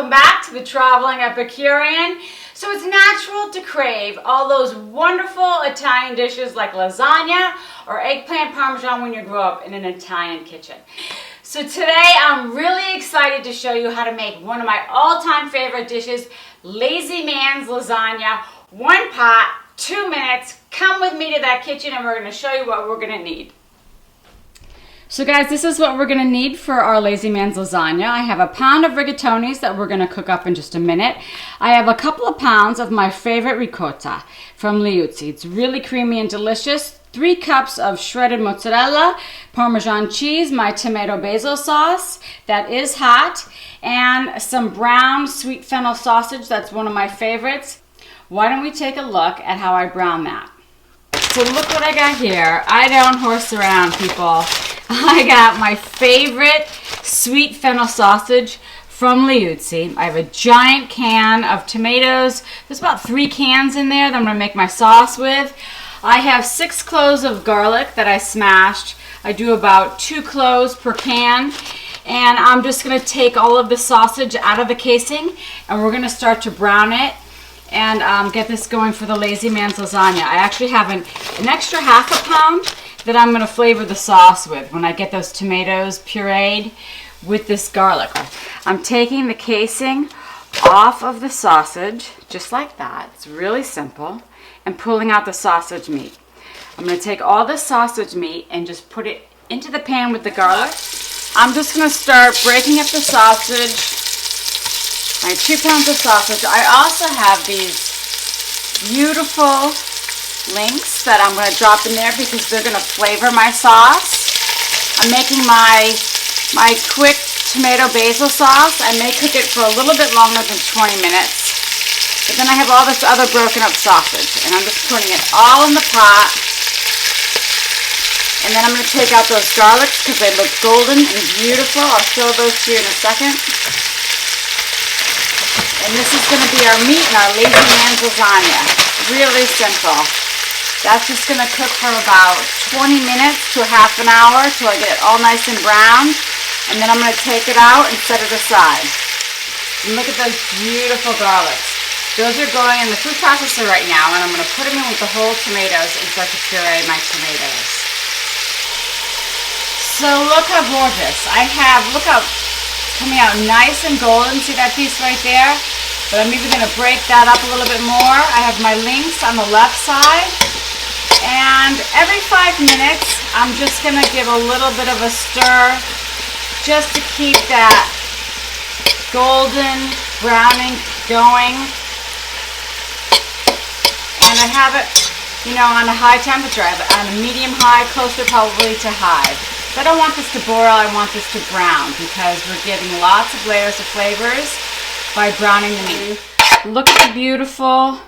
welcome back to the Traveling Epicurean. So it's natural to crave all those wonderful Italian dishes like lasagna or eggplant parmesan when you grow up in an Italian kitchen. So today I'm really excited to show you how to make one of my all-time favorite dishes, Lazy Man's lasagna. 1 pot, 2 minutes. Come with me to that kitchen and we're going to show you what we're going to need. So guys, this is what we're going to need for our Lazy Man's lasagna. I have a pound of rigatonis that we're going to cook up in just a minute. I have a couple of pounds of my favorite ricotta from Liuzzi. It's really creamy and delicious. 3 cups of shredded mozzarella, Parmesan cheese, my tomato-basil sauce that is hot, and some brown sweet fennel sausage. That's one of my favorites. Why don't we take a look at how I brown that? So look what I got here. I don't horse around, people. I got my favorite sweet fennel sausage from Liuzzi. I have a giant can of tomatoes. There's about 3 cans in there that I'm going to make my sauce with. I have 6 cloves of garlic that I smashed. I do about 2 cloves per can. And I'm just going to take all of the sausage out of the casing and we're going to start to brown it and get this going for the Lazy Man's lasagna. I actually have an extra half a pound that I'm going to flavor the sauce with when I get those tomatoes pureed with this garlic. I'm taking the casing off of the sausage, just like that. It's really simple. And pulling out the sausage meat. I'm going to take all the sausage meat and just put it into the pan with the garlic. I'm just going to start breaking up the sausage. My 2 pounds of sausage. I also have these beautiful links that I'm going to drop in there because they're going to flavor my sauce. I'm making my quick tomato basil sauce. I may cook it for a little bit longer than 20 minutes. But then I have all this other broken up sausage and I'm just putting it all in the pot. And then I'm going to take out those garlics because they look golden and beautiful. I'll show those to you in a second. And this is going to be our meat and our Lazy Man's lasagna. Really simple. That's just going to cook for about 20 minutes to a half an hour till I get it all nice and brown. And then I'm going to take it out and set it aside. And look at those beautiful garlics. Those are going in the food processor right now, and I'm going to put them in with the whole tomatoes and start to puree my tomatoes. So look how gorgeous. Look how it's coming out nice and golden. See that piece right there? But I'm even going to break that up a little bit more. I have my links on the left side. And every 5 minutes, I'm just going to give a little bit of a stir just to keep that golden browning going. And I have it, on a high temperature. I have it on a medium-high, closer probably to high. But I don't want this to boil, I want this to brown because we're getting lots of layers of flavors by browning the meat. Look at the beautiful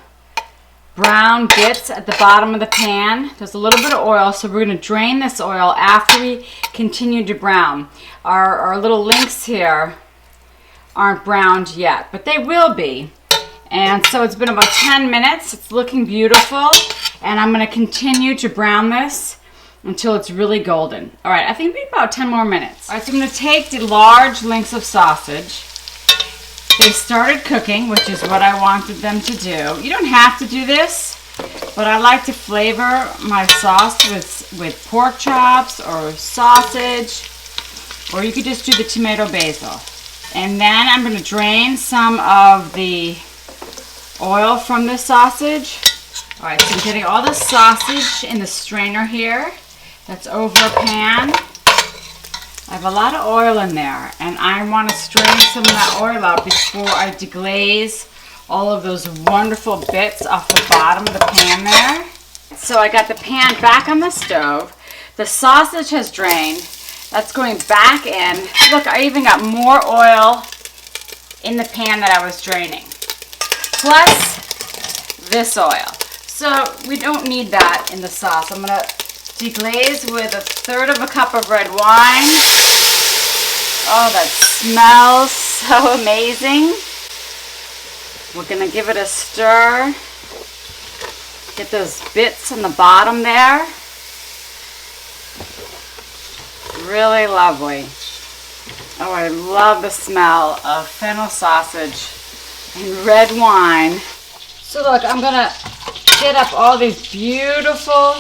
brown bits at the bottom of the pan. There's a little bit of oil, so we're going to drain this oil after we continue to brown. Our little links here aren't browned yet, but they will be. And so it's been about 10 minutes. It's looking beautiful. And I'm going to continue to brown this until it's really golden. All right, I think maybe about 10 more minutes. All right, so I'm going to take the large links of sausage. They started cooking, which is what I wanted them to do. You don't have to do this, but I like to flavor my sauce with pork chops or sausage, or you could just do the tomato basil. And then I'm going to drain some of the oil from the sausage. All right, so I'm getting all the sausage in the strainer here. That's over a pan. I have a lot of oil in there, and I want to strain some of that oil out before I deglaze all of those wonderful bits off the bottom of the pan there. So I got the pan back on the stove. The sausage has drained. That's going back in. Look, I even got more oil in the pan that I was draining. Plus this oil. So we don't need that in the sauce. I'm going to deglaze with 1/3 cup of red wine. Oh, that smells so amazing. We're going to give it a stir. Get those bits on the bottom there. Really lovely. Oh, I love the smell of fennel sausage and red wine. So look, I'm gonna get up all these beautiful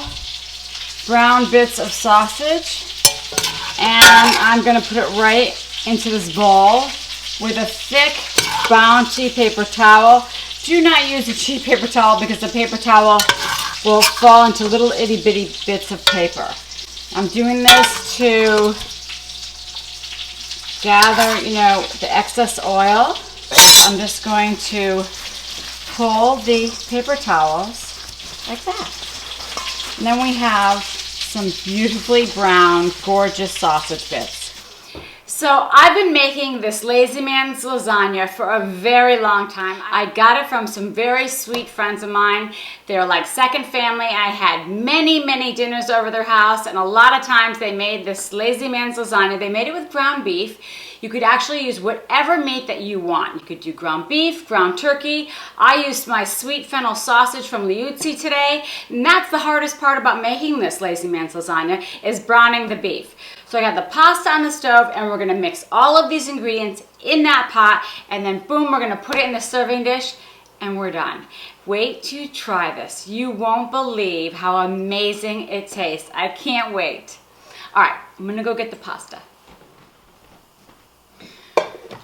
brown bits of sausage, and I'm gonna put it right into this bowl with a thick Bounty paper towel. Do not use a cheap paper towel because the paper towel will fall into little itty bitty bits of paper. I'm doing this to gather, the excess oil. I'm just going to pull the paper towels like that. And then we have some beautifully brown, gorgeous sausage bits. So I've been making this Lazy Man's lasagna for a very long time. I got it from some very sweet friends of mine. They're like second family. I had many, many dinners over their house, and a lot of times they made this Lazy Man's lasagna. They made it with ground beef. You could actually use whatever meat that you want. You could do ground beef, ground turkey. I used my sweet fennel sausage from Liuzzi today, and that's the hardest part about making this Lazy Man's lasagna, is browning the beef. So I got the pasta on the stove, and we're gonna mix all of these ingredients in that pot, and then boom, we're gonna put it in the serving dish, and we're done. Wait to try this. You won't believe how amazing it tastes. I can't wait. All right, I'm gonna go get the pasta.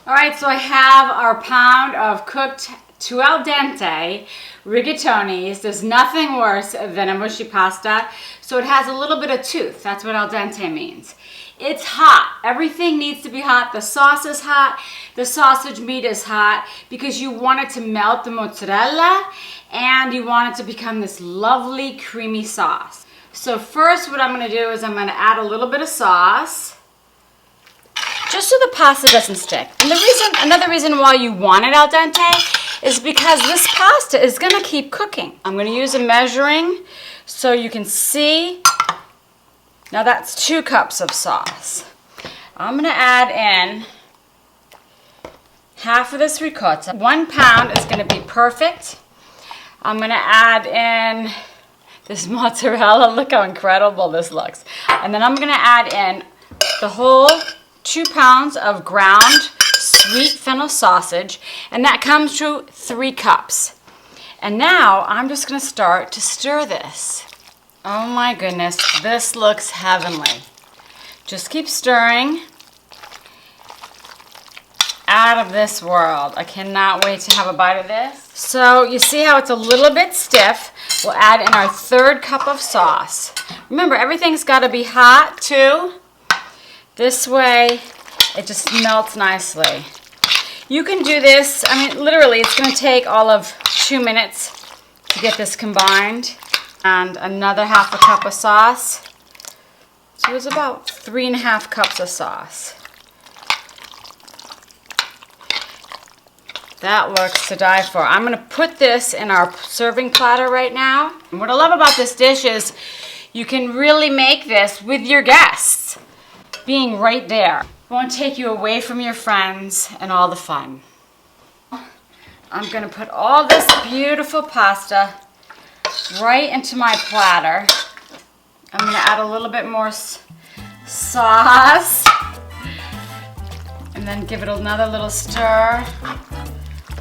All right, so I have our pound of cooked to al dente rigatonis. There's nothing worse than a mushy pasta. So it has a little bit of tooth. That's what al dente means. It's hot. Everything needs to be hot. The sauce is hot. The sausage meat is hot because you want it to melt the mozzarella and you want it to become this lovely creamy sauce. So first what I'm going to do is I'm going to add a little bit of sauce, just so the pasta doesn't stick. And another reason why you want it al dente is because this pasta is gonna keep cooking. I'm gonna use a measuring so you can see. Now that's 2 cups of sauce. I'm gonna add in half of this ricotta. 1 pound is gonna be perfect. I'm gonna add in this mozzarella. Look how incredible this looks. And then I'm gonna add in the whole 2 pounds of ground sweet fennel sausage, and that comes to 3 cups. And now I'm just gonna start to stir this. Oh my goodness, this looks heavenly. Just keep stirring. Out of this world. I cannot wait to have a bite of this. So you see how it's a little bit stiff. We'll add in our 3rd cup of sauce. Remember, everything's gotta be hot too. This way, it just melts nicely. You can do this, literally, it's gonna take all of 2 minutes to get this combined. And another half a cup of sauce. So it was about 3.5 cups of sauce. That looks to die for. I'm gonna put this in our serving platter right now. And what I love about this dish is you can really make this with your guests being right there. It won't take you away from your friends and all the fun. I'm gonna put all this beautiful pasta right into my platter. I'm gonna add a little bit more sauce and then give it another little stir.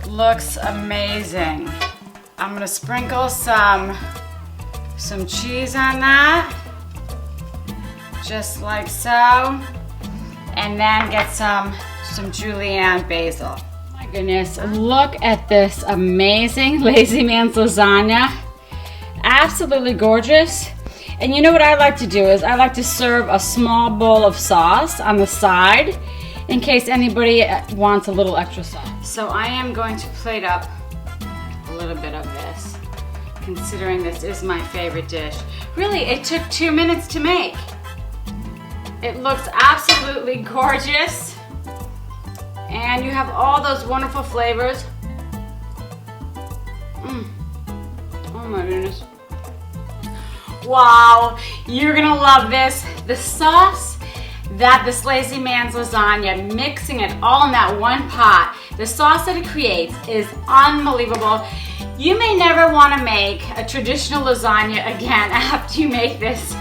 Looks amazing. I'm gonna sprinkle some cheese on that, just like so, and then get some julienne basil. My goodness, look at this amazing Lazy Man's lasagna. Absolutely gorgeous. And you know what I like to do is I like to serve a small bowl of sauce on the side in case anybody wants a little extra sauce. So I am going to plate up a little bit of this, considering this is my favorite dish. Really, it took 2 minutes to make. It looks absolutely gorgeous. And you have all those wonderful flavors. Oh my goodness. Wow, you're gonna love this. The sauce that this Lazy Man's lasagna, mixing it all in that one pot, the sauce that it creates is unbelievable. You may never want to make a traditional lasagna again after you make this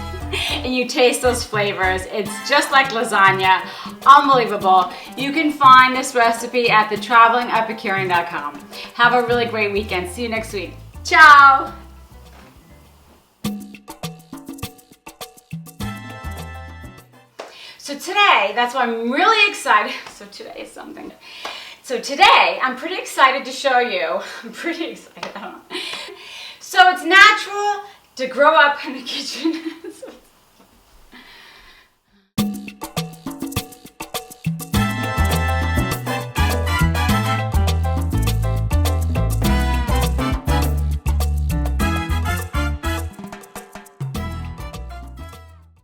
and you taste those flavors. It's just like lasagna. unbelievable. You can find this recipe at thetravelingepicurean.com. Have a really great weekend. See you next week. Ciao! So today, that's why I'm really excited. So today is something. So today, I'm pretty excited to show you. I'm pretty excited. I don't know. So it's natural to grow up in the kitchen.